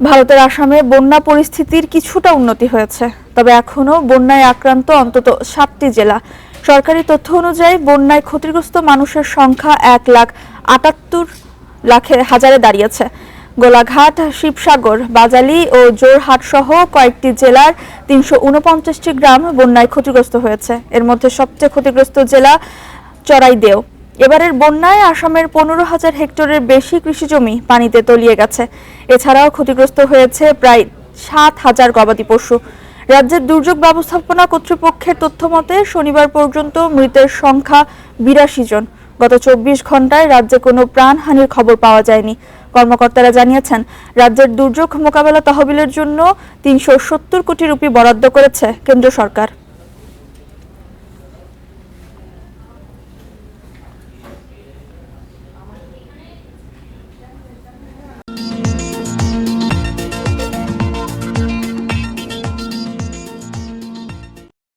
ভারতের আসামে বন্যা পরিস্থিতির কিছুটা উন্নতি হয়েছে, তবে এখনও বন্যায় আক্রান্ত অন্তত 7টি জেলা। সরকারি তথ্য অনুযায়ী বন্যায় ক্ষতিগ্রস্ত মানুষের সংখ্যা 1,78,00,000 দাঁড়িয়েছে। গোলাঘাট, শিবসাগর, বাজালি ও জোরহাট সহ কয়েকটি জেলার 349টি গ্রাম বন্যায় ক্ষতিগ্রস্ত হয়েছে। এর মধ্যে সবচেয়ে ক্ষতিগ্রস্ত জেলা চড়াইদেও। এবারের বন্যায় আসামের 15,000 হেক্টরের বেশি কৃষিজমি পানিতে তলিয়ে গেছে। এছাড়াও ক্ষতিগ্রস্ত হয়েছে প্রায় 7,000 গবাদি পশু। রাজ্যের দুর্যোগ ব্যবস্থাপনা কর্তৃপক্ষের তথ্য মতে শনিবার পর্যন্ত মৃতের সংখ্যা 82 জন। গত 24 ঘন্টায় রাজ্যে কোনো প্রাণহানির খবর পাওয়া যায়নি। কর্মকর্তারা জানিয়েছেন, রাজ্যের দুর্যোগ মোকাবেলা তহবিলের জন্য 370 কোটি রুপি বরাদ্দ করেছে কেন্দ্র সরকার।